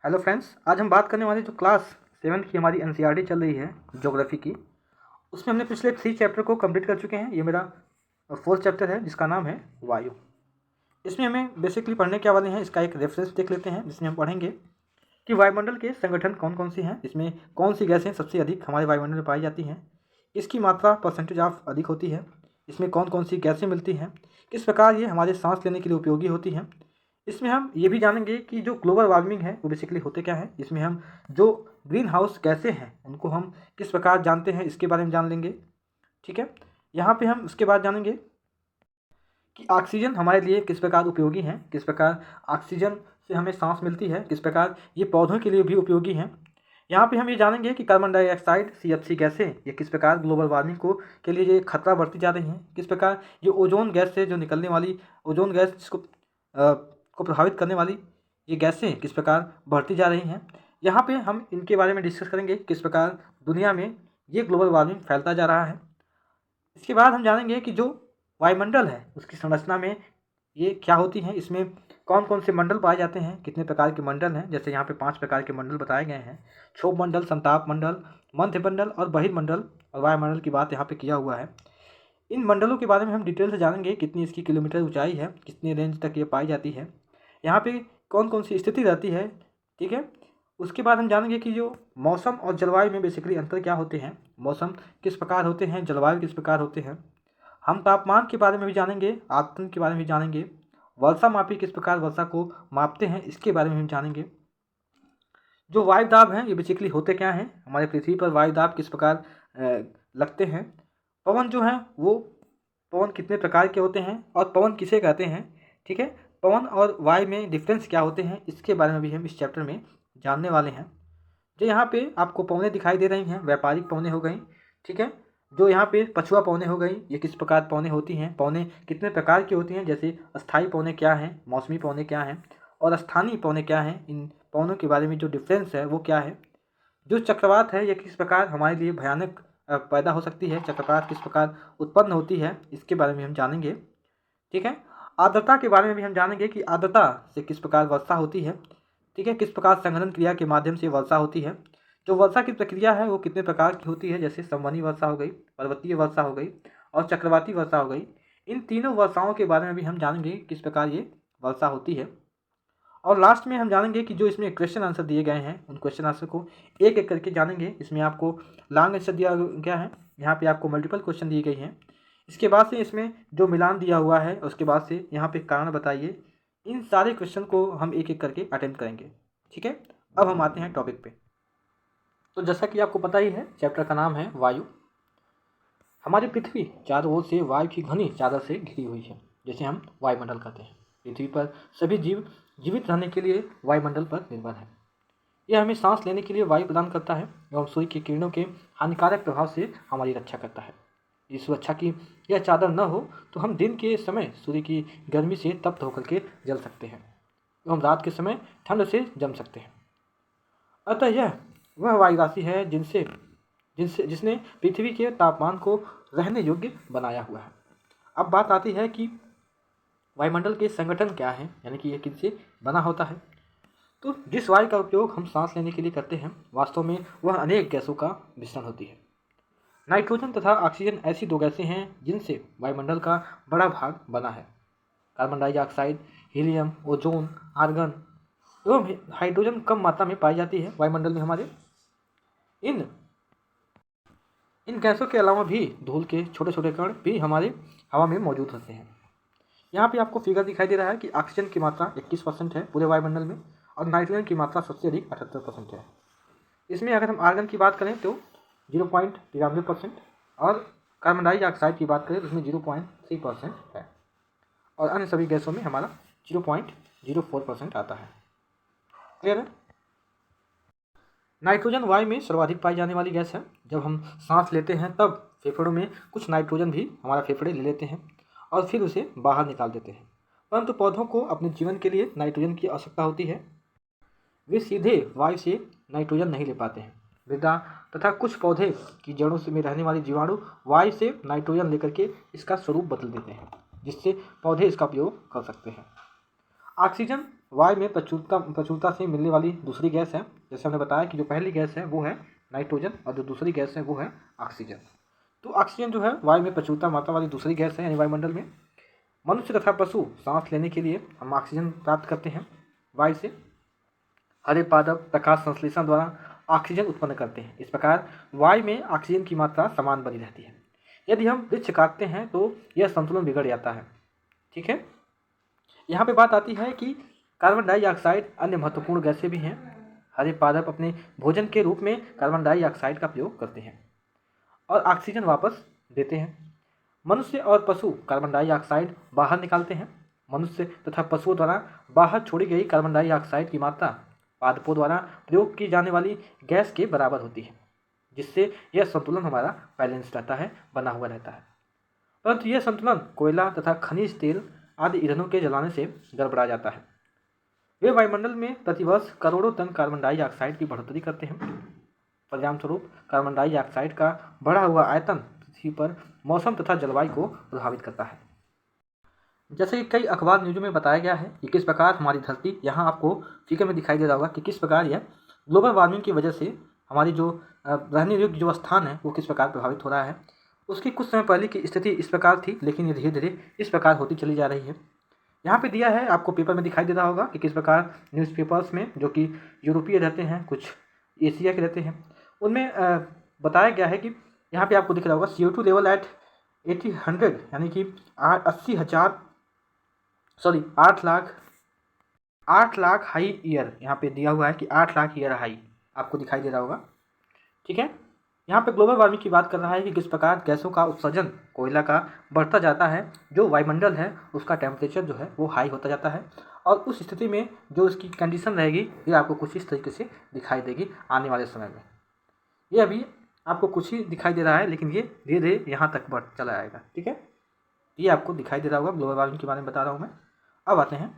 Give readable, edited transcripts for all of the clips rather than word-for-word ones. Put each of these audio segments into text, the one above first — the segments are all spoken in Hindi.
हेलो फ्रेंड्स, आज हम बात करने वाले जो क्लास 7th की हमारी एनसीईआरटी चल रही है ज्योग्राफी की। उसमें हमने पिछले 3 चैप्टर को कंप्लीट कर चुके हैं। ये मेरा 4th चैप्टर है जिसका नाम है वायु। इसमें हमें बेसिकली पढ़ने क्या वाले हैं, इसका एक रेफरेंस देख लेते हैं जिसमें हम पढ़ेंगे कि वायुमंडल के संगठन कौन कौन सी हैं, इसमें कौन सी गैसें सबसे अधिक हमारे वायुमंडल में पाई जाती हैं, इसकी मात्रा परसेंटेज ऑफ अधिक होती है, इसमें कौन कौन सी गैसें मिलती हैं, किस प्रकार ये हमारे सांस लेने के लिए उपयोगी होती हैं। इसमें हम ये भी जानेंगे कि जो ग्लोबल वार्मिंग है वो बेसिकली होते क्या है। इसमें हम जो ग्रीन हाउस गैसें हैं उनको हम किस प्रकार जानते हैं इसके बारे में जान लेंगे। ठीक है, यहाँ पे हम उसके बाद जानेंगे कि ऑक्सीजन हमारे लिए किस प्रकार उपयोगी है, किस प्रकार ऑक्सीजन से हमें सांस मिलती है, किस प्रकार ये पौधों के लिए भी उपयोगी हैं। यहाँ पे हम ये जानेंगे कि कार्बन डाइऑक्साइड CFC गैसें ये किस प्रकार ग्लोबल वार्मिंग को के लिए ये खतरा बढ़ती जा रही हैं, किस प्रकार ये ओजोन गैस से जो निकलने वाली ओजोन गैस को प्रभावित करने वाली ये गैसें किस प्रकार बढ़ती जा रही हैं। यहाँ पे हम इनके बारे में डिस्कस करेंगे, किस प्रकार दुनिया में ये ग्लोबल वार्मिंग फैलता जा रहा है। इसके बाद हम जानेंगे कि जो वायुमंडल है उसकी संरचना में ये क्या होती हैं, इसमें कौन कौन से मंडल पाए जाते हैं, कितने प्रकार के मंडल हैं। जैसे यहाँ पे 5 प्रकार के मंडल बताए गए हैं: क्षोभ मंडल, संताप मंडल, मध्य मंडल और बहिर्मंडल और वायुमंडल की बात यहाँ पे किया हुआ है। इन मंडलों के बारे में हम डिटेल से जानेंगे, कितनी इसकी किलोमीटर ऊंचाई है, कितनी रेंज तक ये पाई जाती है, यहाँ पे कौन कौन सी स्थिति रहती है। ठीक है, उसके बाद हम जानेंगे कि जो मौसम और जलवायु में बेसिकली अंतर क्या होते हैं, मौसम किस प्रकार होते हैं, जलवायु किस प्रकार होते हैं। हम तापमान के बारे में भी जानेंगे, आर्द्रता के बारे में भी जानेंगे, वर्षा मापी किस प्रकार वर्षा को मापते हैं इसके बारे में हम जानेंगे। जो वायुदाब हैं ये बेसिकली होते क्या हैं, हमारे पृथ्वी पर वायुदाब किस प्रकार लगते हैं, पवन जो हैं वो पवन कितने प्रकार के होते हैं और पवन किसे कहते हैं। ठीक है, पवन और वायु में डिफरेंस क्या होते हैं इसके बारे में भी हम इस चैप्टर में जानने वाले हैं। जो यहाँ पे आपको पवनें दिखाई दे रही हैं, व्यापारिक पवनें हो गई। ठीक है, जो यहाँ पे पछुआ पवनें हो गई, ये किस प्रकार पवनें होती हैं, पवनें कितने प्रकार की होती हैं, जैसे अस्थायी पवनें क्या हैं, मौसमी पवनें क्या हैं और स्थानीय पवनें क्या हैं। इन पवनों के बारे में जो डिफरेंस है वो क्या है। जो चक्रवात है ये किस प्रकार हमारे लिए भयानक पैदा हो सकती है, चक्रवात किस प्रकार उत्पन्न होती है इसके बारे में हम जानेंगे। ठीक है, आर्द्रता के बारे में भी हम जानेंगे कि आर्द्रता से किस प्रकार वर्षा होती है। ठीक है, किस प्रकार संघनन क्रिया के माध्यम से वर्षा होती है। जो वर्षा की प्रक्रिया है वो कितने प्रकार की होती है, जैसे संवहनी वर्षा हो गई, पर्वतीय वर्षा हो गई और चक्रवाती वर्षा हो गई। इन तीनों वर्षाओं के बारे में भी हम जानेंगे किस प्रकार ये वर्षा होती है। और लास्ट में हम जानेंगे कि जो इसमें क्वेश्चन आंसर दिए गए हैं उन क्वेश्चन आंसर को एक एक करके जानेंगे। इसमें आपको लॉन्ग आंसर दिया गया है, यहाँ पे आपको मल्टीपल क्वेश्चन दिए गए हैं। इसके बाद से इसमें जो मिलान दिया हुआ है, उसके बाद से यहाँ पे कारण बताइए। इन सारे क्वेश्चन को हम एक एक करके अटेम्प्ट करेंगे। ठीक है, अब हम आते हैं टॉपिक पे। तो जैसा कि आपको पता ही है, चैप्टर का नाम है वायु। हमारी पृथ्वी चारों ओर से वायु की घनी चादर से घिरी हुई है, जैसे हम वायुमंडल कहते हैं। पृथ्वी पर सभी जीव जीवित रहने के लिए वायुमंडल पर निर्भर है। यह हमें सांस लेने के लिए वायु प्रदान करता है एवं सूर्य की किरणों के हानिकारक प्रभाव से हमारी रक्षा करता है। यदि सुरक्षा की यह चादर न हो तो हम दिन के समय सूर्य की गर्मी से तप्त होकर के जल सकते हैं एवं रात के समय ठंड से जम सकते हैं। अतः यह वह वायु राशि है जिसने पृथ्वी के तापमान को रहने योग्य बनाया हुआ है। अब बात आती है कि वायुमंडल के संगठन क्या हैं, यानी कि यह किससे बना होता है। तो जिस वायु का उपयोग हम सांस लेने के लिए करते हैं वास्तव में वह अनेक गैसों का मिश्रण होती है। नाइट्रोजन तथा ऑक्सीजन ऐसी 2 गैसें हैं जिनसे वायुमंडल का बड़ा भाग बना है। Carbon dioxide, helium, ozone, argon एवं हाइड्रोजन कम मात्रा में पाई जाती है वायुमंडल में हमारे। इन गैसों के अलावा भी धूल के छोटे छोटे कण भी हमारे हवा में मौजूद होते हैं। यहाँ पे आपको फिगर दिखाई दे रहा है कि ऑक्सीजन की मात्रा 21% है पूरे वायुमंडल में और नाइट्रोजन की मात्रा सबसे अधिक 78% है। इसमें अगर हम आर्गन की बात करें तो 0.93% और कार्बन डाइऑक्साइड की बात करें तो उसमें 0.3% है और अन्य सभी गैसों में हमारा 0.04% आता है। क्लियर है। नाइट्रोजन वायु में सर्वाधिक पाई जाने वाली गैस है। जब हम सांस लेते हैं तब फेफड़ों में कुछ नाइट्रोजन भी हमारा फेफड़े ले लेते हैं और फिर उसे बाहर निकाल देते हैं, परंतु पौधों को अपने जीवन के लिए नाइट्रोजन की आवश्यकता होती है। वे सीधे वायु से नाइट्रोजन नहीं ले पाते हैं। मृदा तथा कुछ पौधे की जड़ों में रहने वाले जीवाणु वायु से नाइट्रोजन लेकर के इसका स्वरूप बदल देते हैं, जिससे पौधे इसका उपयोग कर सकते हैं। ऑक्सीजन वायु में प्रचुरता से मिलने वाली दूसरी गैस है। जैसे हमने बताया कि जो पहली गैस है वो है नाइट्रोजन और जो दूसरी गैस है वो है ऑक्सीजन। तो ऑक्सीजन जो है वायु में प्रचुरता मात्रा वाली दूसरी गैस है, यानी वायुमंडल में। मनुष्य तथा पशु सांस लेने के लिए हम ऑक्सीजन प्राप्त करते हैं वायु से। हरे पादप प्रकाश संश्लेषण द्वारा ऑक्सीजन उत्पन्न करते हैं। इस प्रकार वायु में ऑक्सीजन की मात्रा समान बनी रहती है। यदि हम वृक्ष काटते हैं तो यह संतुलन बिगड़ जाता है। ठीक है, यहाँ पे बात आती है कि कार्बन डाइऑक्साइड अन्य महत्वपूर्ण गैसें भी हैं। हरे पादप अपने भोजन के रूप में कार्बन डाइऑक्साइड का प्रयोग करते हैं और ऑक्सीजन वापस देते हैं। मनुष्य और पशु कार्बन डाइऑक्साइड बाहर निकालते हैं। मनुष्य तथा पशुओं द्वारा बाहर छोड़ी गई कार्बन डाइऑक्साइड की मात्रा पादपों द्वारा प्रयोग की जाने वाली गैस के बराबर होती है, जिससे यह संतुलन हमारा बैलेंस रहता है, बना हुआ रहता है। परंतु यह संतुलन कोयला तथा खनिज तेल आदि ईंधनों के जलाने से गड़बड़ा जाता है। वे वायुमंडल में प्रतिवर्ष करोड़ों टन कार्बन डाइऑक्साइड की बढ़ोतरी करते हैं। परिणामस्वरूप कार्बन डाइऑक्साइड का बढ़ा हुआ आयतन पृथ्वी पर मौसम तथा जलवायु को प्रभावित करता है। जैसे कि कई अखबार न्यूज़ों में बताया गया है कि किस प्रकार हमारी धरती, यहाँ आपको फिगर में दिखाई दे रहा होगा कि किस प्रकार यह ग्लोबल वार्मिंग की वजह से हमारी जो रहने योग्य जो स्थान है वो किस प्रकार प्रभावित हो रहा है। उसकी कुछ समय पहले की स्थिति इस प्रकार थी, लेकिन ये धीरे धीरे इस प्रकार होती चली जा रही है। यहाँ पे दिया है, आपको पेपर में दिखाई दे रहा होगा कि किस प्रकार न्यूज़पेपर्स में, जो कि यूरोपीय रहते हैं, कुछ एशिया के रहते हैं, उनमें बताया गया है कि यहाँ पे आपको दिख रहा होगा CO2 लेवल एट 80 यानी कि 8 लाख हाई ईयर, यहाँ पे दिया हुआ है कि 8 लाख ईयर हाई आपको दिखाई दे रहा होगा। ठीक है, यहाँ पे ग्लोबल वार्मिंग की बात कर रहा है कि किस प्रकार गैसों का उत्सर्जन कोयला का बढ़ता जाता है, जो वायुमंडल है उसका टेम्परेचर जो है वो हाई होता जाता है, और उस स्थिति में जो इसकी कंडीशन रहेगी ये आपको कुछ इस तरीके से दिखाई देगी आने वाले समय में। ये अभी आपको कुछ ही दिखाई दे रहा है, लेकिन ये धीरे धीरे यहाँ तक बढ़ चला आएगा। ठीक है, ये आपको दिखाई दे रहा होगा, ग्लोबल वार्मिंग के बारे में बता रहा हूँ मैं। अब आते हैं,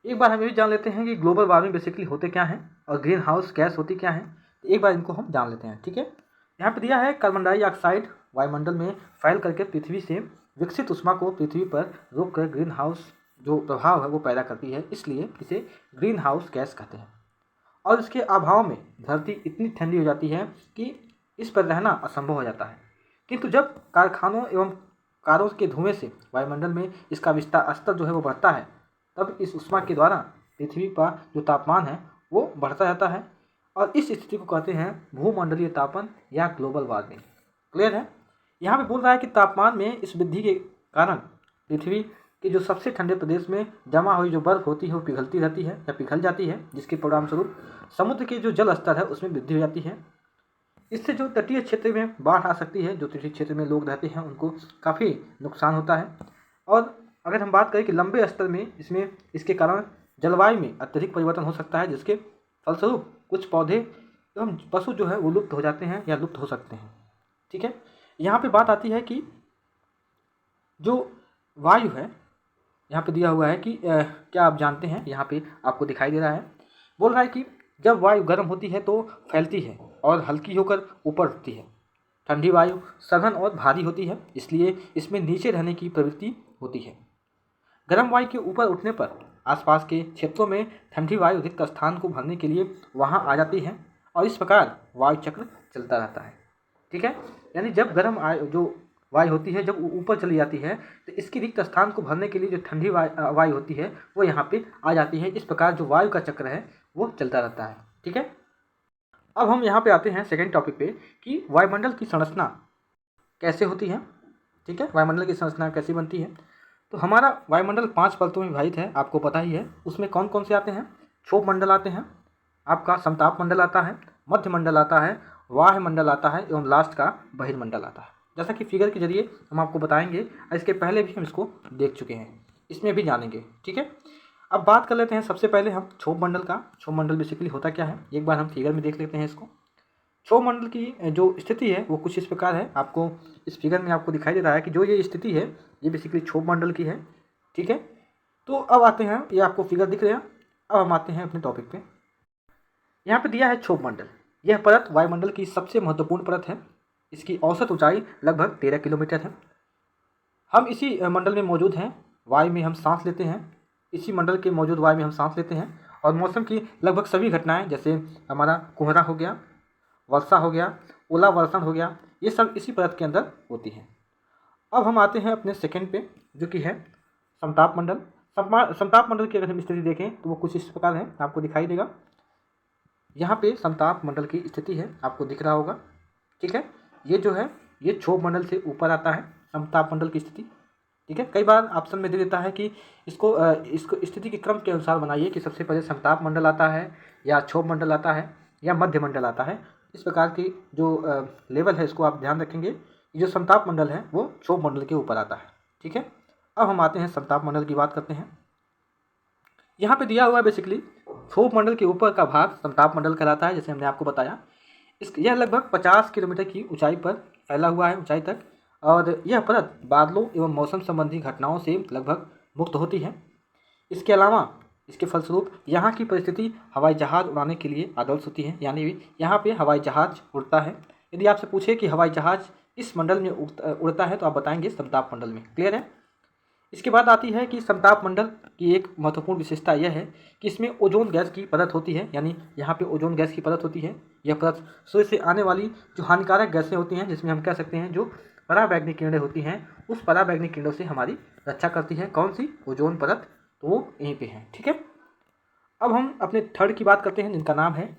एक बार हम ये भी जान लेते हैं कि ग्लोबल वार्मिंग बेसिकली होते क्या हैं और ग्रीन हाउस गैस होती क्या है। एक बार इनको हम जान लेते हैं। ठीक है, यहाँ पे दिया है कार्बन डाइऑक्साइड वायुमंडल में फैल करके पृथ्वी से विकसित ऊष्मा को पृथ्वी पर रोक कर ग्रीन हाउस जो प्रभाव है वो पैदा करती है, इसलिए इसे ग्रीन हाउस गैस कहते हैं। और इसके अभाव में धरती इतनी ठंडी हो जाती है कि इस पर रहना असंभव हो जाता है। किंतु जब कारखानों एवं कारों के धुएं से वायुमंडल में इसका विस्तार स्तर जो है वो बढ़ता है, तब इस ऊष्मा के द्वारा पृथ्वी का जो तापमान है वो बढ़ता जाता है, और इस स्थिति को कहते हैं भूमंडलीय तापन या ग्लोबल वार्मिंग। क्लियर है, यहाँ पे बोल रहा है कि तापमान में इस वृद्धि के कारण पृथ्वी के जो सबसे ठंडे प्रदेश में जमा हुई जो बर्फ होती है वो पिघलती रहती है या पिघल जाती है, जिसके परिणामस्वरूप समुद्र के जो जल स्तर है उसमें वृद्धि हो जाती है। इससे जो तटीय क्षेत्र में बाढ़ आ सकती है, जो तटीय क्षेत्र में लोग रहते हैं उनको काफ़ी नुकसान होता है। और अगर हम बात करें कि लंबे स्तर में इसके कारण जलवायु में अत्यधिक परिवर्तन हो सकता है, जिसके फलस्वरूप कुछ पौधे एवं पशु जो है वो लुप्त हो जाते हैं या लुप्त हो सकते हैं। ठीक है, यहाँ पे बात आती है कि जो वायु है, यहाँ पे दिया हुआ है कि क्या आप जानते हैं, यहाँ पे आपको दिखाई दे रहा है, बोल रहा है कि जब वायु गर्म होती है तो फैलती है और हल्की होकर ऊपर उठती है। ठंडी वायु सघन और भारी होती है, इसलिए इसमें नीचे रहने की प्रवृत्ति होती है। गर्म वायु के ऊपर उठने पर आसपास के क्षेत्रों में ठंडी वायु रिक्त स्थान को भरने के लिए वहां आ जाती है, और इस प्रकार वायु चक्र चलता रहता है। ठीक है, यानी जब गर्म जो वायु होती है जब ऊपर चली जाती है तो इसकी रिक्त स्थान को भरने के लिए जो ठंडी वायु होती है वो यहाँ पे आ जाती है। इस प्रकार जो वायु का चक्र है वो चलता रहता है। ठीक है, अब हम यहाँ पे आते हैं सेकेंड टॉपिक पे कि वायुमंडल की संरचना कैसे होती है। ठीक है, वायुमंडल की संरचना कैसे बनती है। तो हमारा वायुमंडल 5 परतों में विभाजित है, आपको पता ही है। उसमें कौन कौन से आते हैं, क्षोभ मंडल आते हैं, आपका समताप मंडल आता है, मध्य मंडल आता है, वाह्य मंडल आता है, एवं लास्ट का बहिर्मंडल आता है। जैसा कि फिगर के जरिए हम आपको बताएंगे, इसके पहले भी हम इसको देख चुके हैं, इसमें भी जानेंगे। ठीक है, अब बात कर लेते हैं सबसे पहले हम क्षोभ मंडल का। क्षोभ मंडल बेसिकली होता क्या है, एक बार हम फिगर में देख लेते हैं इसको। क्षोभ मंडल की जो स्थिति है वो कुछ इस प्रकार है, आपको इस फिगर में आपको दिखाई दे रहा है कि जो ये स्थिति है ये बेसिकली क्षोभ मंडल की है। ठीक है, तो अब आते हैं, ये आपको फिगर दिख रहे हैं। अब हम आते हैं अपने टॉपिक पे। यहाँ पे दिया है क्षोभ मंडल। यह परत वायुमंडल की सबसे महत्वपूर्ण परत है। इसकी औसत ऊंचाई लगभग 13 किलोमीटर है। हम इसी मंडल में मौजूद हैं। वायु में हम सांस लेते हैं, इसी मंडल के मौजूद वायु में हम सांस लेते हैं। और मौसम की लगभग सभी घटनाएं, जैसे हमारा कोहरा हो गया, वर्षा हो गया, ओलावर्षण हो गया, ये सब इसी परत के अंदर होती हैं। अब हम आते हैं अपने सेकंड पे, जो कि है समताप मंडल। समताप मंडल की अगर हम स्थिति देखें तो वो कुछ इस प्रकार है, आपको दिखाई देगा। यहाँ पे समताप मंडल की स्थिति है, आपको दिख रहा होगा। ठीक है, ये जो है ये क्षोभ मंडल से ऊपर आता है समताप मंडल की स्थिति। ठीक है, कई बार ऑप्शन में दे देता है कि इसको स्थिति के क्रम के अनुसार बनाइए, कि सबसे पहले समताप मंडल आता है या क्षोभ मंडल आता है या मध्य मंडल आता है। इस प्रकार की जो लेवल है इसको आप ध्यान रखेंगे। जो समताप मंडल है वो क्षोभ मंडल के ऊपर आता है। ठीक है, अब हम आते हैं समताप मंडल की बात करते हैं। यहाँ पे दिया हुआ है बेसिकली क्षोभ मंडल के ऊपर का भाग समताप मंडल कहलाता है, जैसे हमने आपको बताया। यह लगभग 50 किलोमीटर की ऊंचाई पर फैला हुआ है, ऊंचाई तक, और यह परत बादलों एवं मौसम संबंधी घटनाओं से लगभग मुक्त होती है। इसके अलावा इसके फलस्वरूप यहाँ की परिस्थिति हवाई जहाज़ उड़ाने के लिए आदर्श होती है, यानी यहाँ पे हवाई जहाज़ उड़ता है। यदि आपसे पूछे कि हवाई जहाज़ इस मंडल में उड़ता है तो आप बताएंगे समताप मंडल में। क्लियर है। इसके बाद आती है कि समताप मंडल की एक महत्वपूर्ण विशेषता यह है कि इसमें ओजोन गैस की परत होती है, यानी यहाँ पे ओजोन गैस की परत होती है। यह परत सूर्य से आने वाली जो हानिकारक गैसें होती हैं, जिसमें हम कह सकते हैं जो पराबैंगनी किरणें होती हैं, उस पराबैंगनी किरणों से हमारी रक्षा करती है। कौन सी? ओजोन परत। तो वो यहीं पे है। ठीक है, अब हम अपने थर्ड की बात करते हैं, जिनका नाम है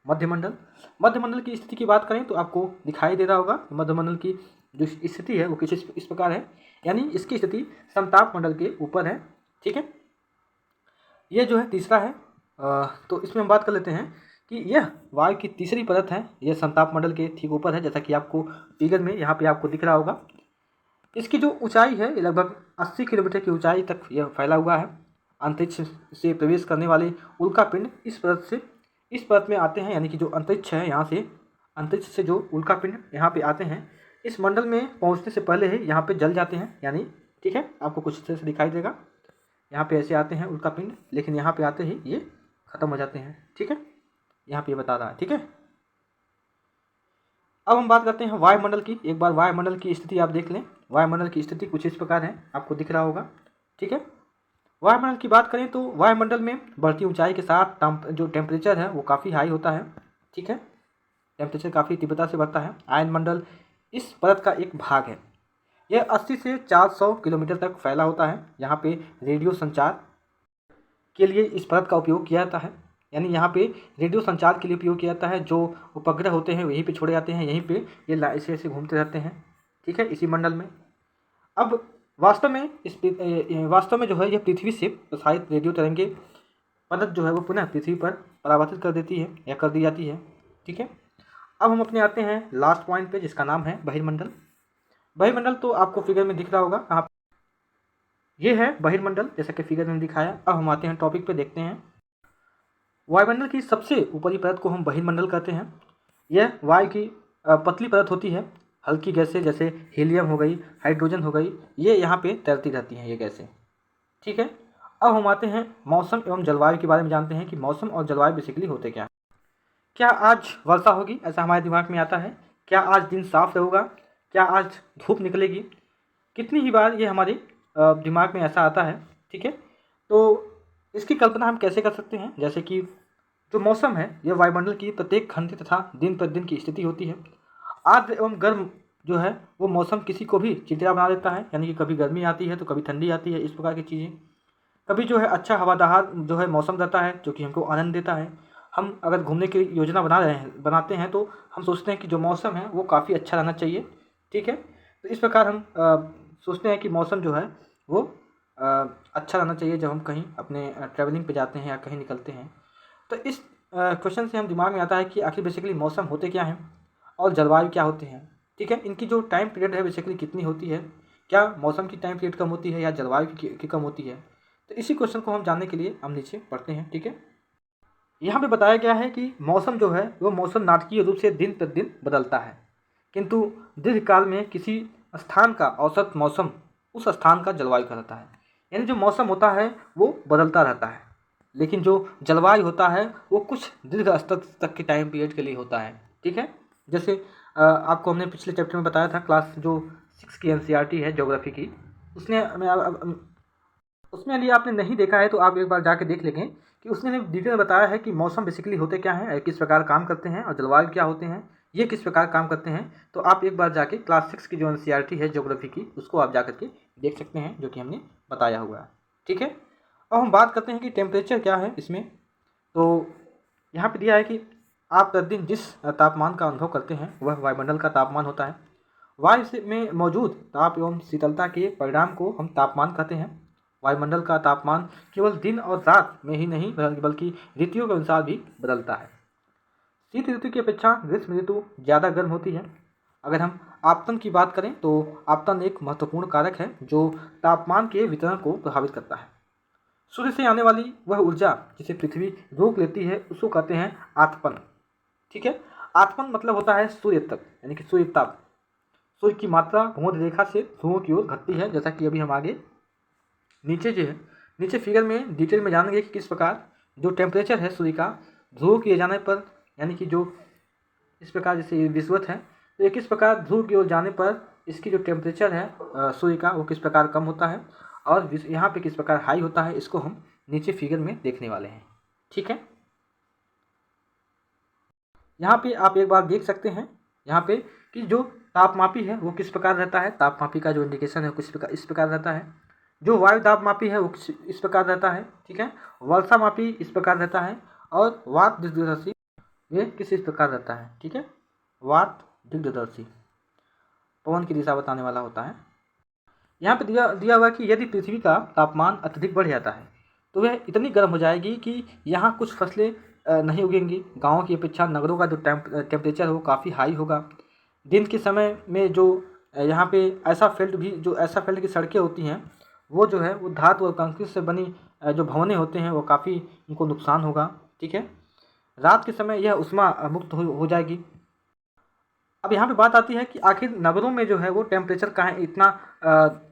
मध्यमंडल। मध्यमंडल की स्थिति की बात करें तो आपको दिखाई दे रहा होगा मध्यमंडल की जो स्थिति है वो कुछ इस प्रकार है, यानी इसकी स्थिति समताप मंडल के ऊपर है। ठीक है, ये जो है तीसरा है। तो इसमें हम बात कर लेते हैं कि यह वायु की तीसरी परत है, यह समताप मंडल के ठीक ऊपर है, जैसा कि आपको फिगर में यहाँ पे आपको दिख रहा होगा। इसकी जो ऊंचाई है ये लगभग 80 किलोमीटर की ऊंचाई तक यह फैला हुआ है। अंतरिक्ष से प्रवेश करने वाले उल्कापिंड इस परत में आते हैं, यानी कि जो अंतरिक्ष है, यहाँ से अंतरिक्ष से जो उल्कापिंड यहाँ पे आते हैं, इस मंडल में पहुँचने से पहले ही यहाँ पे जल जाते हैं, यानी ठीक है, आपको कुछ इस तरह से दिखाई देगा। यहाँ पे ऐसे आते हैं उल्कापिंड, लेकिन यहाँ पे आते ही ये खत्म हो जाते हैं। ठीक है, यहाँ पे ये बता रहा है। ठीक है, अब हम बात करते हैं वायुमंडल की। एक बार वायुमंडल की स्थिति आप देख लें। वायुमंडल की स्थिति कुछ इस प्रकार है, आपको दिख रहा होगा। ठीक है, वायुमंडल की बात करें तो वायुमंडल में बढ़ती ऊंचाई के साथ जो टेम्परेचर है वो काफ़ी हाई होता है। ठीक है, टेम्परेचर काफ़ी तीव्रता से बढ़ता है। आयनमंडल इस परत का एक भाग है। यह 80 से 400 किलोमीटर तक फैला होता है। यहाँ पे रेडियो संचार के लिए इस परत का उपयोग किया जाता है, यानी यहाँ पे रेडियो संचार के लिए उपयोग किया जाता है। जो उपग्रह होते हैं यहीं पे छोड़े जाते हैं, यहीं पे ये ऐसे ऐसे घूमते रहते हैं। ठीक है, इसी मंडल में। अब वास्तव में जो है यह पृथ्वी से प्रसारित रेडियो तरंगे परत जो है वो पुनः पृथ्वी पर परावर्तित कर देती है या कर दी जाती है। ठीक है, अब हम अपने आते हैं लास्ट पॉइंट पे, जिसका नाम है बहिर्मंडल। बहिर्मंडल तो आपको फिगर में दिख रहा होगा। आप ये है बहिर्मंडल, जैसा कि फिगर में दिखाया। अब हम आते हैं टॉपिक पे, देखते हैं। वायुमंडल की सबसे ऊपरी परत को हम बहिर्मंडल कहते हैं। यह वायु की पतली परत होती है। हल्की गैसें जैसे हीलियम हो गई, हाइड्रोजन हो गई, ये यहाँ पे तैरती रहती हैं ये गैसें। ठीक है, अब हम आते हैं मौसम एवं जलवायु के बारे में जानते हैं कि मौसम और जलवायु बेसिकली होते क्या हैं। क्या आज वर्षा होगी, ऐसा हमारे दिमाग में आता है। क्या आज दिन साफ रहेगा, क्या आज धूप निकलेगी। कितनी ही बार ये हमारे दिमाग में ऐसा आता है। ठीक है, तो इसकी कल्पना हम कैसे कर सकते हैं। जैसे कि जो मौसम है यह वायुमंडल की प्रत्येक घंटे तथा दिन प्रतिदिन की स्थिति होती है। आर्द्र एवं गर्म जो है वो मौसम किसी को भी चिड़चिड़ा बना देता है, यानी कि कभी गर्मी आती है तो कभी ठंडी आती है, इस प्रकार की चीज़ें। कभी जो है अच्छा हवादार जो है मौसम रहता है, जो कि हमको आनंद देता है। हम अगर घूमने की योजना बनाते हैं तो हम सोचते हैं कि जो मौसम है वो काफ़ी अच्छा रहना चाहिए। ठीक है, तो इस प्रकार हम सोचते हैं कि मौसम जो है वो अच्छा रहना चाहिए जब हम कहीं अपने ट्रैवलिंग पे जाते हैं या कहीं निकलते हैं। तो इस क्वेश्चन से हम दिमाग में आता है कि आखिर बेसिकली मौसम होते क्या हैं और जलवायु क्या होते हैं। ठीक है, इनकी जो टाइम पीरियड है बेसिकली कितनी होती है, क्या मौसम की टाइम पीरियड कम होती है या जलवायु की कम होती है। तो इसी क्वेश्चन को हम जानने के लिए हम नीचे पढ़ते हैं। ठीक है, यहाँ पे बताया गया है कि मौसम जो है वो मौसम नाटकीय रूप से दिन प्रतिदिन बदलता है, किंतु दीर्घकाल में किसी स्थान का औसत मौसम उस स्थान का जलवायु कहलाता है। यानी जो मौसम होता है वो बदलता रहता है, लेकिन जो जलवायु होता है वो कुछ दीर्घ स्तर तक के टाइम पीरियड के लिए होता है। ठीक है, जैसे आपको हमने पिछले चैप्टर में बताया था, क्लास जो 6 की NCERT है ज्योग्राफी की, उसमें यदि आपने नहीं देखा है तो आप एक बार जाके देख लेंगे कि उसने डिटेल में बताया है कि मौसम बेसिकली होते क्या हैं, किस प्रकार काम करते हैं, और जलवायु क्या होते हैं, ये किस प्रकार काम करते हैं। तो आप एक बार जाके क्लास 6 की जो एनसीईआरटी है ज्योग्राफी की, उसको आप जा करके देख सकते हैं, जो कि हमने बताया हुआ है। ठीक है, अब हम बात करते हैं कि टेम्परेचर क्या है इसमें। तो यहाँ पे दिया है कि आप प्रतिदिन जिस तापमान का अनुभव करते हैं वह वायुमंडल का तापमान होता है। वायु में मौजूद ताप एवं शीतलता के परिणाम को हम तापमान कहते हैं। वायुमंडल का तापमान केवल दिन और रात में ही नहीं बल्कि ऋतुओं के अनुसार भी बदलता है। शीत ऋतु की अपेक्षा ग्रीष्म ऋतु ज़्यादा गर्म होती है। अगर हम आपतन की बात करें तो आपतन एक महत्वपूर्ण कारक है जो तापमान के वितरण को प्रभावित करता है। सूर्य से आने वाली वह ऊर्जा जिसे पृथ्वी रोक लेती है उसको कहते हैं आतपन। ठीक है, आतपन मतलब होता है सूर्य तक, यानी कि सूर्य ताप। सूर्य की मात्रा भूमध्य रेखा से ध्रुवों की ओर घटती है, जैसा कि अभी हम आगे नीचे जो है नीचे फिगर में डिटेल में जानेंगे कि किस प्रकार जो टेम्परेचर है सूर्य का ध्रुव किए जाने पर, यानी कि जो इस प्रकार जैसे ये विषुवत है तो ये किस प्रकार ध्रुव की ओर जाने पर इसकी जो टेम्परेचर है सूर्य का वो किस प्रकार कम होता है, और यहाँ पे किस प्रकार हाई होता है, इसको हम नीचे फिगर में देखने वाले हैं। ठीक है, यहाँ पे आप एक बार देख सकते हैं यहाँ पे कि जो तापमापी है वो किस प्रकार रहता है, तापमापी का जो इंडिकेशन है किस प्रकार इस प्रकार रहता है। जो वायु दाबमापी है वो इस प्रकार रहता है। ठीक है, वर्षा मापी इस प्रकार रहता है, और वात दिग्दर्शी ये किस इस प्रकार रहता है। ठीक है, वात दिग्दर्शी पवन की दिशा बताने वाला होता है। यहाँ पे दिया हुआ कि यदि पृथ्वी का तापमान अत्यधिक बढ़ जाता है तो वह इतनी गर्म हो जाएगी कि यहाँ कुछ फसलें नहीं उगेंगी। गाँव की अपेक्षा नगरों का जो टेम्परेचर है वो काफ़ी हाई होगा। दिन के समय में जो यहाँ पे ऐसा फील्ड की सड़कें होती हैं वो जो है वो धातु और कंक्रीट से बनी जो भवनें होते हैं वो काफ़ी उनको नुकसान होगा। ठीक है, रात के समय यह उष्मा मुक्त हो जाएगी। अब यहाँ पे बात आती है कि आखिर नगरों में जो है वो टेम्परेचर का है इतना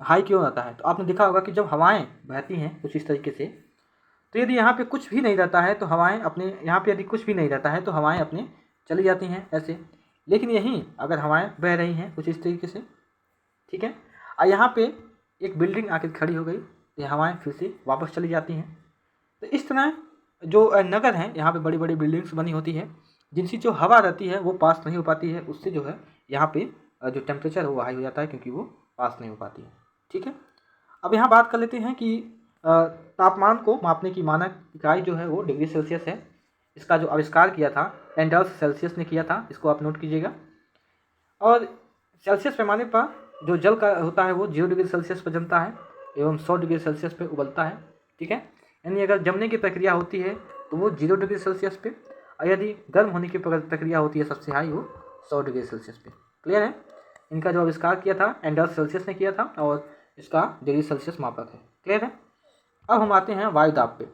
हाई क्यों रहता है। तो आपने देखा होगा कि जब हवाएं बहती हैं कुछ इस तरीके से, तो यदि यहाँ पे कुछ भी नहीं रहता है तो हवाएं अपने यहाँ पे यदि कुछ भी नहीं रहता है तो हवाएं अपने चली जाती हैं ऐसे। लेकिन यहीं अगर हवाएं बह रही हैं कुछ इस तरीके से, ठीक है, और यहाँ पे एक बिल्डिंग आके खड़ी हो गई तो ये हवाएं फिर से वापस चली जाती हैं। तो इस तरह जो नगर हैं यहाँ पे बड़ी बड़ी बिल्डिंग्स बनी होती है जिनसी जो हवा रहती है वो पास नहीं हो पाती है, उससे जो है यहाँ पे जो टेम्परेचर है वो हाई हो जाता है क्योंकि वो पास नहीं हो पाती है। ठीक है, अब यहाँ बात कर लेते हैं कि तापमान को मापने की मानक इकाई जो है वो डिग्री सेल्सियस है। इसका जो आविष्कार किया था एंडर्स सेल्सियस ने किया था, इसको आप नोट कीजिएगा। और सेल्सियस पैमाने पर जो जल का होता है वो 0 डिग्री सेल्सियस पर जमता है एवं 100 डिग्री सेल्सियस पे उबलता है। ठीक है, यानी अगर जमने की प्रक्रिया होती है तो वो 0 डिग्री सेल्सियस पे, और यदि गर्म होने की प्रक्रिया होती है सबसे हाई वो 100 डिग्री सेल्सियस पे। क्लियर है, इनका जो आविष्कार किया था एंडर्स सेल्सियस ने किया था और इसका डिग्री सेल्सियस मापक है। क्लियर है, अब हम आते हैं वायुदाब पे।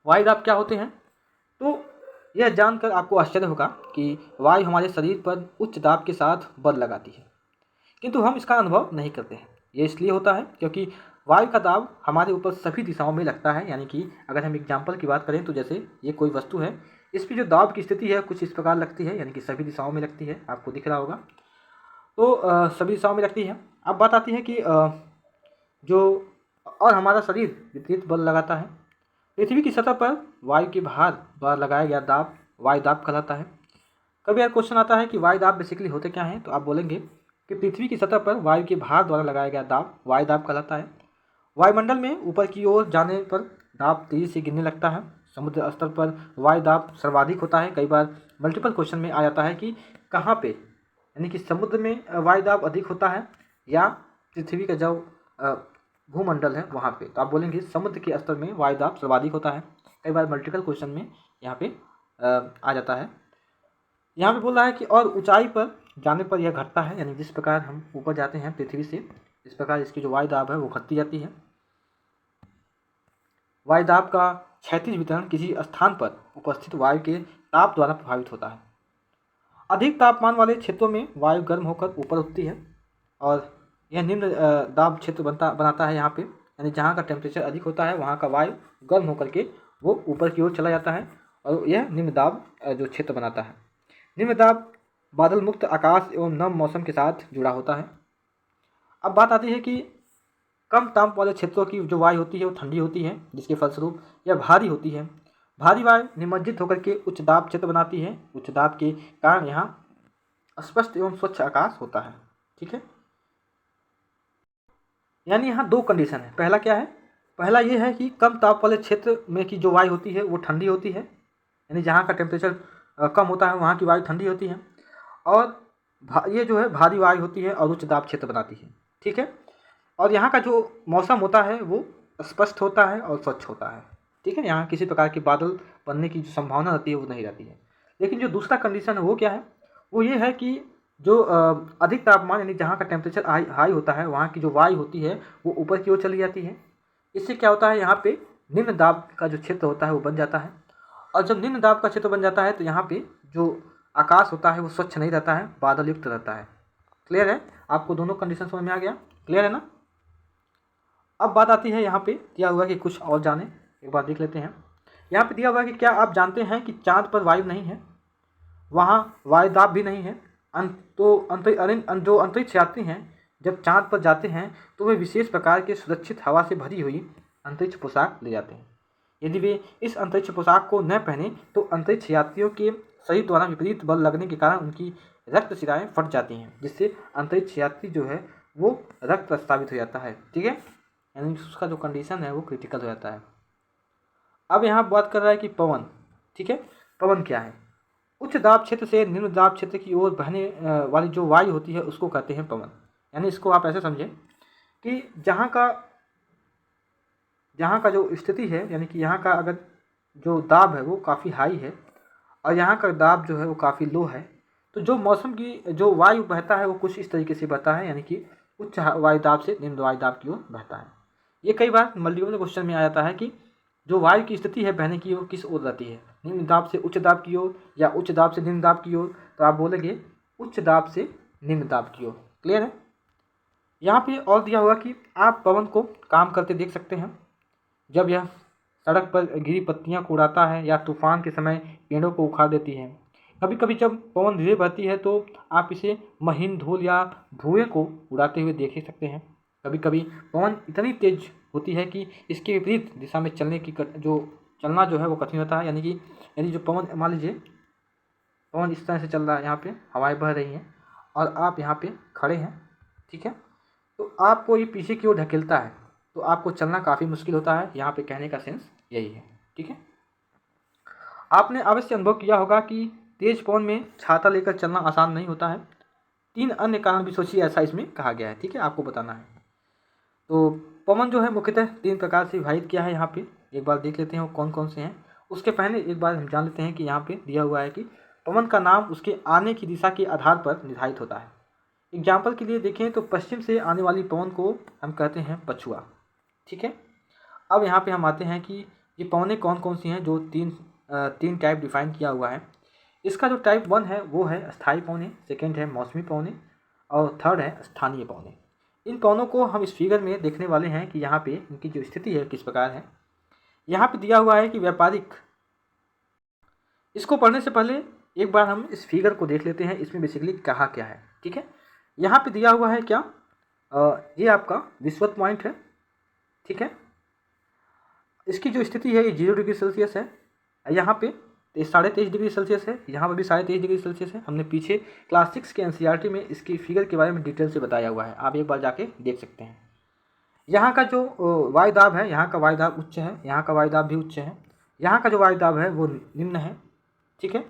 वायुदाब क्या होते हैं, तो यह जानकर आपको आश्चर्य होगा कि वायु हमारे शरीर पर उच्च दाब के साथ बल लगाती है किंतु हम इसका अनुभव नहीं करते हैं। ये इसलिए होता है क्योंकि वायु का दाब हमारे ऊपर सभी दिशाओं में लगता है। यानी कि अगर हम एग्जाम्पल की बात करें तो जैसे ये कोई वस्तु है, इस पर जो दाब की स्थिति है कुछ इस प्रकार लगती है, यानी कि सभी दिशाओं में लगती है, आपको दिख रहा होगा। तो सभी दिशाओं में लगती है। अब बात आती है कि जो और हमारा शरीर विपरीत बल लगाता है। पृथ्वी की सतह पर वायु के भार द्वारा लगाया गया दाब वायु दाब कहलाता है। कभी यार क्वेश्चन आता है कि वायु दाब बेसिकली होते क्या हैं, तो आप बोलेंगे कि पृथ्वी की सतह पर वायु के भार द्वारा लगाया गया दाब वायु दाब कहलाता है। वायुमंडल में ऊपर की ओर जाने पर दाब तेजी से गिरने लगता है। समुद्र स्तर पर वायु दाब सर्वाधिक होता है। कई बार मल्टीपल क्वेश्चन में आ जाता है कि कहाँ पे, यानी कि समुद्र में वायु दाब अधिक होता है या पृथ्वी का जो भूमंडल है वहाँ पे। तो आप बोलेंगे समुद्र के स्तर में वायु दाब सर्वाधिक होता है। कई बार मल्टीपल क्वेश्चन में यहाँ पे आ जाता है। यहाँ पे बोल रहा है कि और ऊंचाई पर जाने पर यह घटता है, यानी जिस प्रकार हम ऊपर जाते हैं पृथ्वी से इस प्रकार इसकी जो वायु दाब है वो घटती जाती है। वायु दाब का क्षैतिज वितरण किसी स्थान पर उपस्थित वायु के ताप द्वारा प्रभावित होता है। अधिक तापमान वाले क्षेत्रों में वायु गर्म होकर ऊपर उठती है और यह निम्न दाब क्षेत्र बनाता है यहाँ पे, यानी जहाँ का टेम्परेचर अधिक होता है वहाँ का वायु गर्म होकर के वो ऊपर की ओर चला जाता है और यह निम्न दाब जो क्षेत्र बनाता है। निम्न दाब बादल मुक्त आकाश एवं नम मौसम के साथ जुड़ा होता है। अब बात आती है कि कम ताप वाले क्षेत्रों की जो वायु होती है वो ठंडी होती है, जिसके फलस्वरूप यह भारी होती है। भारी वायु निमज्जित होकर के उच्च दाब क्षेत्र बनाती है। उच्च दाब के कारण यहाँ स्पष्ट एवं स्वच्छ आकाश होता है। ठीक है, यानी यहाँ दो कंडीशन है। पहला क्या है, पहला ये है कि कम ताप वाले क्षेत्र में की जो वायु होती है वो ठंडी होती है, यानी जहाँ का टेम्परेचर कम होता है वहाँ की वायु ठंडी होती है, और ये जो है भारी वायु होती है और उच्च दाब क्षेत्र बनाती है। ठीक है, और यहाँ का जो मौसम होता है वो स्पष्ट होता है और स्वच्छ होता है। ठीक है, यहाँ किसी प्रकार के बादल बनने की जो संभावना रहती है वो नहीं रहती है। लेकिन जो दूसरा कंडीशन है वो क्या है, वो ये है कि जो अधिक तापमान यानी जहाँ का टेम्परेचर हाई होता है वहाँ की जो वायु होती है वो ऊपर की ओर चली जाती है। इससे क्या होता है, यहाँ पे निम्न दाब का जो क्षेत्र होता है वो बन जाता है, और जब निम्न दाब का क्षेत्र बन जाता है तो यहाँ पे जो आकाश होता है वो स्वच्छ नहीं रहता है, बादल युक्त रहता है। क्लियर है, आपको दोनों कंडीशन समझ में आ गया? क्लियर है ना? अब बात आती है यहाँ पे दिया हुआ कि कुछ और जाने, एक बार देख लेते हैं। यहाँ पे दिया हुआ है कि क्या आप जानते हैं कि चाँद पर वायु नहीं है, वहाँ वायुदाब भी नहीं है। जो अंतरिक्ष यात्री हैं जब चाँद पर जाते हैं तो वे विशेष प्रकार के सुरक्षित हवा से भरी हुई अंतरिक्ष पोशाक ले जाते हैं। यदि वे इस अंतरिक्ष पोशाक को न पहने तो अंतरिक्ष यात्रियों के शरीर द्वारा विपरीत बल लगने के कारण उनकी रक्त शिराएँ फट जाती हैं, जिससे अंतरिक्ष यात्री जो है वो रक्त प्रस्तावित हो जाता है। ठीक है, यानी उसका जो कंडीशन है वो क्रिटिकल हो जाता है। अब यहाँ बात कर रहा है कि पवन। ठीक है, पवन क्या है? उच्च दाब क्षेत्र से निम्न दाब क्षेत्र की ओर बहने वाली जो वायु होती है उसको कहते हैं पवन। यानी इसको आप ऐसे समझें कि जहाँ का जो स्थिति है, यानी कि यहाँ का अगर जो दाब है वो काफ़ी हाई है और यहाँ का दाब जो है वो काफ़ी लो है, तो जो मौसम की जो वायु बहता है वो कुछ इस तरीके से बहता है, यानी कि उच्च वायु दाब से निम्न वायु दाब की ओर बहता है। ये कई बार मल्टीपल क्वेश्चन में आ जाता है कि जो वायु की स्थिति है बहने की ओर किस ओर रहती है, निम्न दाब से उच्च दाब की ओर या उच्च दाब से निम्न दाब की ओर, तो आप बोलेंगे उच्च दाब से निम्न दाब की ओर। क्लियर है? यहाँ पे और दिया हुआ कि आप पवन को काम करते देख सकते हैं, जब यह सड़क पर गिरी पत्तियाँ को उड़ाता है या तूफान के समय पेड़ों को उखाड़ देती है। कभी कभी जब पवन धीरे बहती है तो आप इसे महीन धूल या धुएं को उड़ाते हुए देख ही सकते हैं। कभी कभी पवन इतनी तेज होती है कि इसके विपरीत दिशा में चलना जो है वो कठिन होता है, यानी कि यदि जो पवन, मान लीजिए पवन इस तरह से चल रहा है, यहाँ पे हवाएं बह रही हैं और आप यहाँ पे खड़े हैं, ठीक है, तो आपको ये पीछे की ओर ढकेलता है तो आपको चलना काफ़ी मुश्किल होता है। यहाँ पे कहने का सेंस यही है। ठीक है, आपने अवश्य अनुभव किया होगा कि तेज पवन में छाता लेकर चलना आसान नहीं होता है। 3 अन्य कारण भी सोचिए ऐसा इसमें कहा गया है। ठीक है, आपको बताना है। तो पवन जो है मुख्यतः 3 प्रकार से विभाजित किया है। यहाँ पे एक बार देख लेते हैं वो कौन कौन से हैं। उसके पहले एक बार हम जान लेते हैं कि यहाँ पे दिया हुआ है कि पवन का नाम उसके आने की दिशा के आधार पर निर्धारित होता है। एग्जाम्पल के लिए देखें तो पश्चिम से आने वाली पवन को हम कहते हैं पछुआ। ठीक है, अब यहाँ पे हम आते हैं कि ये पवनें कौन कौन सी हैं, जो तीन टाइप डिफाइन किया हुआ है। इसका जो टाइप 1 है वो है स्थायी पवनें, सेकेंड है मौसमी पवनें और थर्ड है स्थानीय पवनें। इन पवनों को हम इस फिगर में देखने वाले हैं कि यहाँ पे इनकी जो स्थिति है किस प्रकार है। यहाँ पे दिया हुआ है कि व्यापारिक, इसको पढ़ने से पहले एक बार हम इस फिगर को देख लेते हैं, इसमें बेसिकली कहा क्या है। ठीक है, यहाँ पे दिया हुआ है क्या, ये आपका विषुवत पॉइंट है। ठीक है, इसकी जो स्थिति है ये 0 डिग्री सेल्सियस है, यहाँ पे 23.5 डिग्री सेल्सियस है, यहाँ पर भी 23.5 डिग्री सेल्सियस है। हमने पीछे क्लास 6 के एनसीईआरटी में इसकी फिगर के बारे में डिटेल से बताया हुआ है, आप एक बार जाके देख सकते हैं। यहाँ का जो वायुदाब है, यहाँ का वायुदाब उच्च है, यहाँ का वायुदाब भी उच्च है, यहाँ का जो वायुदाब है वो निम्न है। ठीक है,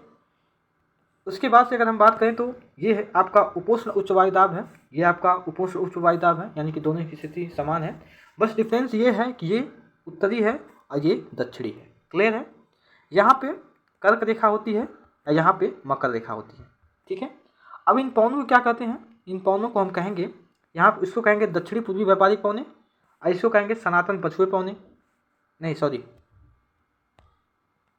उसके बाद से अगर हम बात करें तो ये है आपका उपोष्ण उच्च वायुदाब है, ये आपका उपोष्ण उच्च वायुदाब है, यानी कि दोनों की स्थिति समान है। बस डिफरेंस ये है कि ये उत्तरी है और ये दक्षिणी है। क्लियर है? यहाँ पे कर्क रेखा होती है और यहाँ पे मकर रेखा होती है। ठीक है, अब इन पवनों को क्या कहते हैं, इन पवनों को हम कहेंगे, यहाँ इसको कहेंगे दक्षिणी पूर्वी व्यापारिक पवनें और इसको कहेंगे सनातन पछुए पवनें, नहीं सॉरी,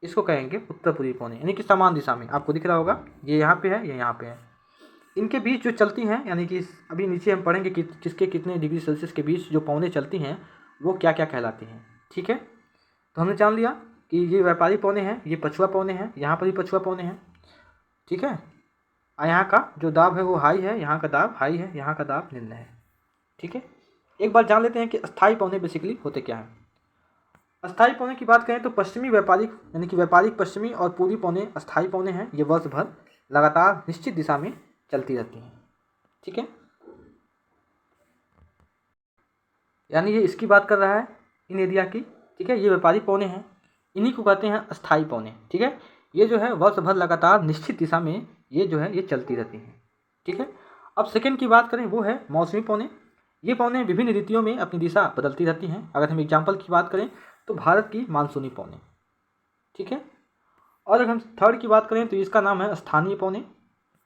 इसको कहेंगे उत्तर पूर्वी पवनें, यानी कि समान दिशा में। आपको दिख रहा होगा ये यहाँ पे है, ये यहाँ पे है। इनके बीच जो चलती हैं, यानी कि अभी नीचे हम पढ़ेंगे कि किसके कितने डिग्री सेल्सियस के बीच जो पवनें चलती हैं वो क्या क्या कहलाती हैं। ठीक है, तो हमने जान लिया कि ये व्यापारी पवनें हैं, ये पछुआ पवनें हैं, यहाँ पर भी पछुआ पवनें हैं। ठीक है, और यहाँ का जो दाब है वो हाई है, यहाँ का दाब हाई है, यहाँ का दाब निम्न है। ठीक है, एक बार जान लेते हैं कि अस्थायी पौने बेसिकली होते क्या हैं। अस्थायी पौने की बात करें तो पश्चिमी व्यापारिक यानी कि व्यापारिक पश्चिमी और पूर्वी पौने अस्थायी पौने हैं। ये वर्ष भर लगातार निश्चित दिशा में चलती रहती हैं। ठीक है, यानी ये इसकी बात कर रहा है इन एरिया की। ठीक है, ये व्यापारिक पौने हैं, इन्हीं को कहते हैं अस्थायी पौने। ठीक है, ये जो है वर्ष भर लगातार निश्चित दिशा में ये जो है ये चलती रहती हैं। ठीक है, अब सेकंड की बात करें वो है मौसमी पौने। ये पौने विभिन्न ऋतुओं में अपनी दिशा बदलती रहती हैं। अगर हम एग्जाम्पल की बात करें तो भारत की मानसूनी पौने। ठीक है, और अगर हम थर्ड की बात करें तो इसका नाम है स्थानीय पौने।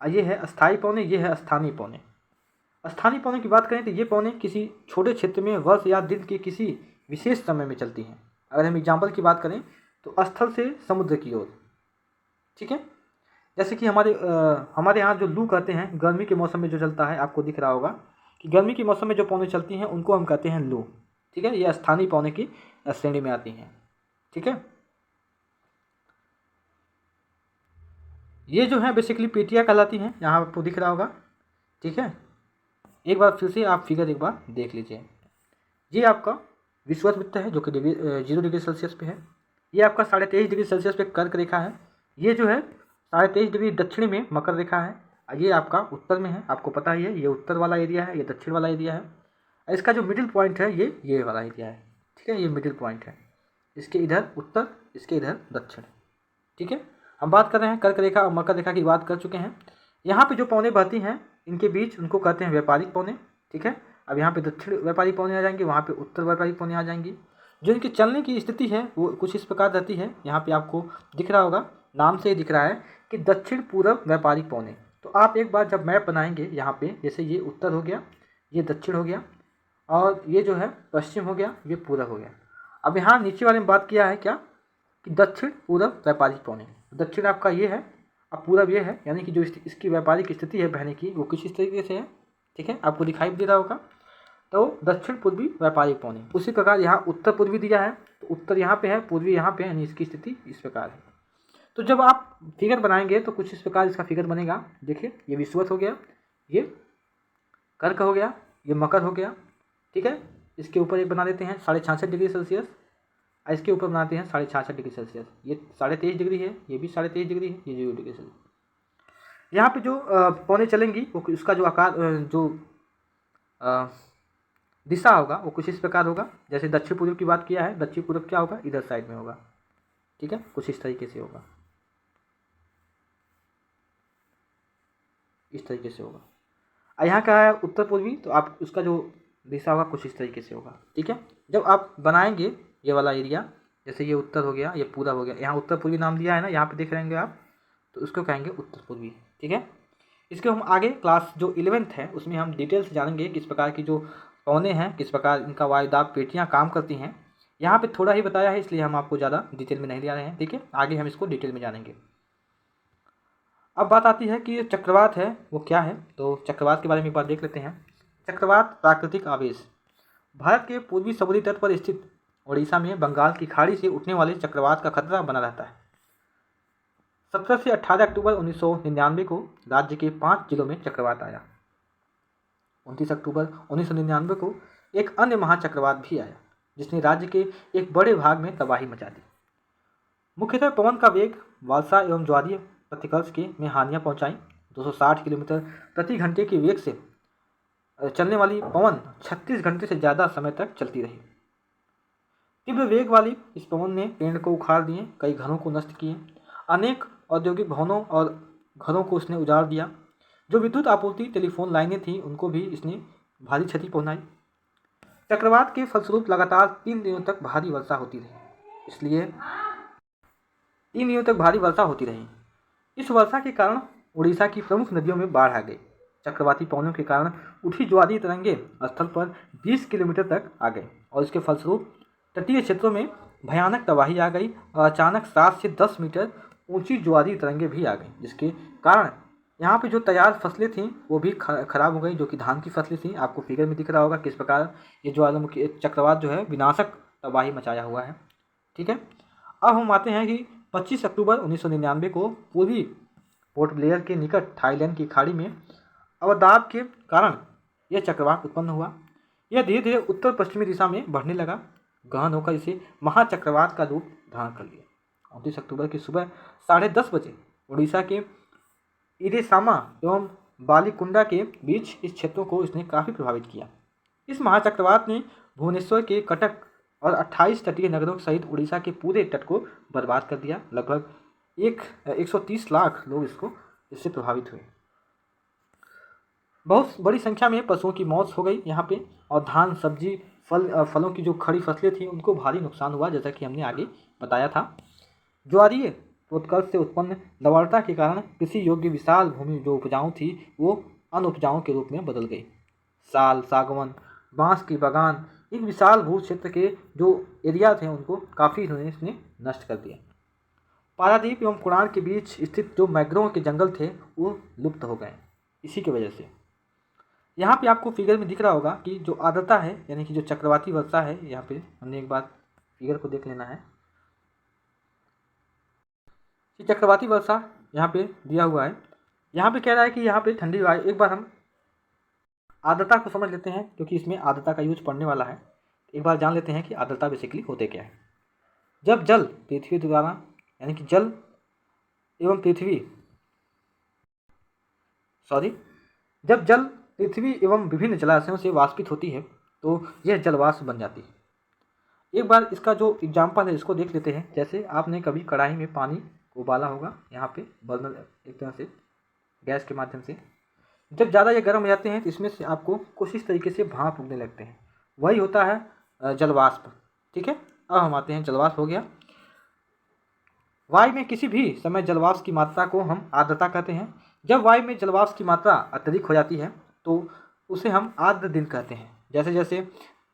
ये है अस्थायी पौने, ये है स्थानीय पौने। स्थानीय पौने की बात करें तो ये पौने किसी छोटे क्षेत्र में वर्ष या दिन के किसी विशेष समय में चलती हैं। अगर हम एग्जाम्पल की बात करें तो स्थल से समुद्र की ओर। ठीक है, जैसे कि हमारे यहाँ जो लू कहते हैं गर्मी के मौसम में जो चलता है, आपको दिख रहा होगा कि गर्मी के मौसम में जो पौने चलती हैं उनको हम कहते हैं लू। ठीक है, ये स्थानीय पौने की श्रेणी में आती हैं। ठीक है, ये जो है बेसिकली पेटियाँ कहलाती हैं, यहाँ आपको दिख रहा होगा। ठीक है, एक बार फिर से आप फिगर एक बार देख लीजिए। ये आपका विषुववृत्त है जो कि 0 डिग्री सेल्सियस पे है। ये आपका 23.5 डिग्री सेल्सियस पे कर्क रेखा है। ये जो है 23.5 डिग्री दक्षिण में मकर रेखा है। ये आपका उत्तर में है, आपको पता ही है, ये उत्तर वाला एरिया है, ये दक्षिण वाला एरिया है। इसका जो मिडिल पॉइंट है ये वाला एरिया है। ठीक है, ये मिडिल पॉइंट है, इसके इधर उत्तर, इसके इधर दक्षिण। ठीक है, हम बात कर रहे हैं कर्क रेखा और मकर रेखा की बात कर चुके हैं। यहाँ पे जो पौने बहती हैं इनके बीच उनको कहते हैं व्यापारिक पौने। ठीक है, अब यहाँ पे दक्षिण व्यापारिक पौने आ जाएंगे, वहाँ पे उत्तर व्यापारिक पौने आ जाएंगी। जो इनकी चलने की स्थिति है वो कुछ इस प्रकार रहती है। यहाँ पे आपको दिख रहा होगा, नाम से ही दिख रहा है कि दक्षिण पूर्व व्यापारिक पौने। तो आप एक बार जब मैप बनाएंगे यहाँ पे, जैसे ये उत्तर हो गया, ये दक्षिण हो गया, और ये जो है पश्चिम हो गया, ये पूरब हो गया। अब यहाँ नीचे वाले में बात किया है क्या कि दक्षिण पूरब व्यापारिक पौने। दक्षिण आपका ये है, अब पूरब ये है, यानी कि जो इसकी व्यापारिक स्थिति है बहने की वो कुछ इस तरीके से है। ठीक है, आपको दिखाई दे रहा होगा। तो दक्षिण पूर्वी व्यापारिक पौने। उसी प्रकार यहाँ उत्तर पूर्वी दिया है, तो उत्तर यहाँ पे है, पूर्वी यहाँ पे है, यानी इसकी स्थिति इस प्रकार है। तो जब आप फिगर बनाएंगे तो कुछ इस प्रकार इसका फिगर बनेगा। देखिए, ये विषुवत हो गया, ये कर्क हो गया, ये मकर हो गया। ठीक है, इसके ऊपर एक बना देते हैं 66.5 डिग्री सेल्सियस, इसके ऊपर बनाते हैं 66.5 डिग्री सेल्सियस। ये 23.5 डिग्री है, ये भी 23.5 डिग्री है, ये 0 डिग्री सेल्सियस। यहाँ पे जो पौने चलेंगी वो उसका जो आकार जो दिशा होगा वो कुछ इस प्रकार होगा। जैसे दक्षिण पूर्व की बात किया है, दक्षिण पूर्व क्या होगा, इधर साइड में होगा। ठीक है, कुछ इस तरीके से होगा, इस तरीके से होगा। यहाँ का है उत्तर पूर्वी, तो आप उसका जो दिशा होगा कुछ इस तरीके से होगा। ठीक है, जब आप बनाएंगे ये वाला एरिया, जैसे ये उत्तर हो गया, ये पूरा हो गया, यहाँ उत्तर पूर्वी नाम दिया है ना, यहाँ पे देख रहेंगे आप, तो उसको कहेंगे उत्तर पूर्वी। ठीक है, इसके हम आगे क्लास जो 11th है उसमें हम डिटेल से जानेंगे किस प्रकार की जो पौने हैं, किस प्रकार इनका वायुदाब पेटियाँ काम करती हैं। यहाँ पे थोड़ा ही बताया है, इसलिए हम आपको ज़्यादा डिटेल में नहीं ले रहे हैं। ठीक है, आगे हम इसको डिटेल में जानेंगे। अब बात आती है कि ये चक्रवात है वो क्या है, तो चक्रवात के बारे में एक बार देख लेते हैं। चक्रवात प्राकृतिक आवेश। भारत के पूर्वी समुद्री तट पर स्थित उड़ीसा में बंगाल की खाड़ी से उठने वाले चक्रवात का खतरा बना रहता है। 17 से 18 अक्टूबर 1999 को राज्य के 5 जिलों में चक्रवात आया। 29 अक्टूबर 1999 को एक अन्य महाचक्रवात भी आया जिसने राज्य के एक बड़े भाग में तबाही मचा दी। मुख्यतः पवन का वेग वर्षा एवं ज्वारीय प्रतिकर्ष के में हानियां पहुंचाई। 260 किलोमीटर प्रति घंटे के वेग से चलने वाली पवन 36 घंटे से ज़्यादा समय तक चलती रही। तीव्र वेग वाली इस पवन ने पेड़ को उखाड़ दिए, कई घरों को नष्ट किए, अनेक औद्योगिक भवनों और घरों को इसने उजाड़ दिया। जो विद्युत आपूर्ति टेलीफोन लाइनें थीं उनको भी इसने भारी क्षति पहुंचाई। चक्रवात के फलस्वरूप लगातार 3 दिनों तक भारी वर्षा होती रही। इसलिए 3 दिनों तक भारी वर्षा होती रही। इस वर्षा के कारण उड़ीसा की प्रमुख नदियों में बाढ़ आ गई। चक्रवाती पवनों के कारण उठी ज्वारीय तरंगे स्थल पर 20 किलोमीटर तक आ गई और इसके फलस्वरूप तटीय क्षेत्रों में भयानक तबाही आ गई और अचानक 7 से 10 मीटर ऊंची ज्वारीय तरंगे भी आ गई, जिसके कारण यहाँ पे जो तैयार फसलें थीं वो भी खराब हो गई, जो कि धान की फसलें थीं। आपको फिगर में दिख रहा होगा किस प्रकार ये ज्वालामुखी चक्रवात जो है विनाशक तबाही मचाया हुआ है। ठीक है, अब हम आते हैं कि 25 अक्टूबर 1999 को पूर्वी पोर्ट ब्लेयर के निकट थाईलैंड की खाड़ी में अवदाब के कारण यह चक्रवात उत्पन्न हुआ। यह धीरे धीरे उत्तर पश्चिमी दिशा में बढ़ने लगा, गहन होकर इसे महाचक्रवात का रूप धारण कर लिया। 29 अक्टूबर की सुबह 10:30 बजे उड़ीसा के इरेसामा एवं बालीकुंडा के बीच इस क्षेत्रों को इसने काफ़ी प्रभावित किया। इस महाचक्रवात ने भुवनेश्वर के कटक और 28 तटीय नगरों सहित उड़ीसा के पूरे तट को बर्बाद कर दिया। लगभग 130 लाख लोग इससे प्रभावित हुए। बहुत बड़ी संख्या में पशुओं की मौत हो गई यहाँ पे, और धान, सब्जी, फलों की जो खड़ी फसलें थी उनको भारी नुकसान हुआ, जैसा कि हमने आगे बताया था। ज्वारीय उत्कर्ष से उत्पन्न लवणता के कारण कृषि योग्य विशाल भूमि जो उपजाऊ थी वो अनुपजाऊ के रूप में बदल गई। साल, सागवन, बांस की बागान, एक विशाल भू क्षेत्र के जो एरिया थे उनको काफ़ी इसने नष्ट कर दिया। पारादीप एवं कुणार के बीच स्थित जो मैग्रोव के जंगल थे वो लुप्त हो गए इसी की वजह से। यहाँ पे आपको फिगर में दिख रहा होगा कि जो आर्द्रता है, यानी कि जो चक्रवाती वर्षा है, यहाँ पे हमने एक बार फिगर को देख लेना है। ये चक्रवाती वर्षा यहाँ पे दिया हुआ है। यहाँ पे कह रहा है कि यहाँ पे ठंडी वायु, एक बार हम आर्द्रता को समझ लेते हैं क्योंकि इसमें आर्द्रता का यूज पड़ने वाला है। एक बार जान लेते हैं कि आर्द्रता बेसिकली होते क्या है। जब जल पृथ्वी द्वारा, यानी कि जल एवं पृथ्वी जब जल पृथ्वी एवं विभिन्न जलाशयों से वाष्पित होती है तो यह जलवाष्प बन जाती है। एक बार इसका जो एग्जाम्पल है इसको देख लेते हैं। जैसे आपने कभी कढ़ाई में पानी को उबाला होगा, यहाँ पे बर्नर एक तरह से गैस के माध्यम से, जब ज़्यादा ये गर्म हो जाते हैं तो इसमें से आपको कुछ इस तरीके से भाप उगने लगते हैं, वही होता है जलवाष्प। ठीक है, अब हम आते हैं, जलवाष्प हो गया। वायु में किसी भी समय जलवाष्प की मात्रा को हम आर्द्रता कहते हैं। जब वायु में जलवाष्प की मात्रा अत्यधिक हो जाती है तो उसे हम आर्द्र दिन कहते हैं। जैसे जैसे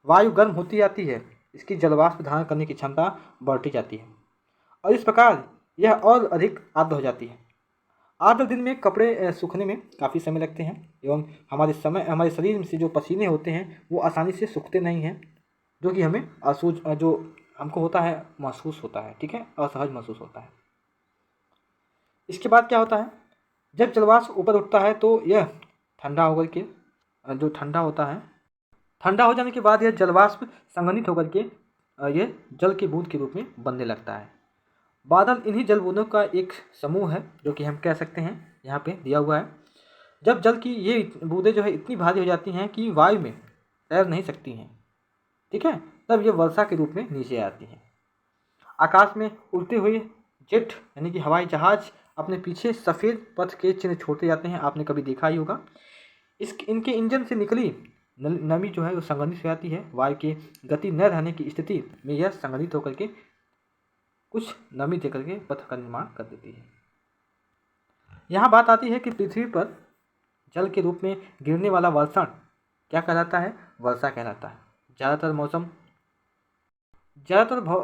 वायु गर्म होती जाती है इसकी जलवाष्प धारण करने की क्षमता बढ़ती जाती है और इस प्रकार यह और अधिक आर्द्र हो जाती है। आर्द्र दिन में कपड़े सूखने में काफ़ी समय लगते हैं एवं हमारे शरीर में से जो पसीने होते हैं वो आसानी से सूखते नहीं हैं, जो कि हमें जो हमको होता है महसूस होता है। ठीक है, असहज महसूस होता है। इसके बाद क्या होता है, जब जलवाष्प ऊपर उठता है तो यह ठंडा होकर के जो ठंडा होता है, ठंडा हो जाने के बाद यह जलवाष्प संघनित होकर के ये जल की बूंद के रूप में बनने लगता है। बादल इन्हीं जल बूंदों का एक समूह है जो कि हम कह सकते हैं, यहाँ पे दिया हुआ है। जब जल की ये बूंदें जो है इतनी भारी हो जाती हैं कि वायु में तैर नहीं सकती हैं, ठीक है, तब ये वर्षा के रूप में नीचे आती हैं। आकाश में उड़ते हुए जेट यानी कि हवाई जहाज अपने पीछे सफ़ेद पथ के चिन्ह छोड़ते जाते हैं, आपने कभी देखा ही होगा। इनके इंजन से निकली नमी जो है वो संघनित हो जाती है। वायु के गति न रहने की स्थिति में यह संघनित होकर के कुछ नमी दे करके पथ का निर्माण कर देती है। यहाँ बात आती है कि पृथ्वी पर जल के रूप में गिरने वाला वर्षण क्या कहलाता है, वर्षा कहलाता है। ज़्यादातर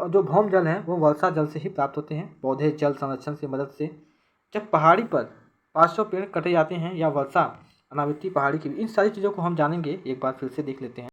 जो भौम जल हैं वो वर्षा जल से ही प्राप्त होते हैं। पौधे जल संरक्षण से मदद से जब पहाड़ी पर 500 पेड़ कटे जाते हैं या वर्षा अनावृष्टि पहाड़ी की, इन सारी चीज़ों को हम जानेंगे। एक बार फिर से देख लेते हैं।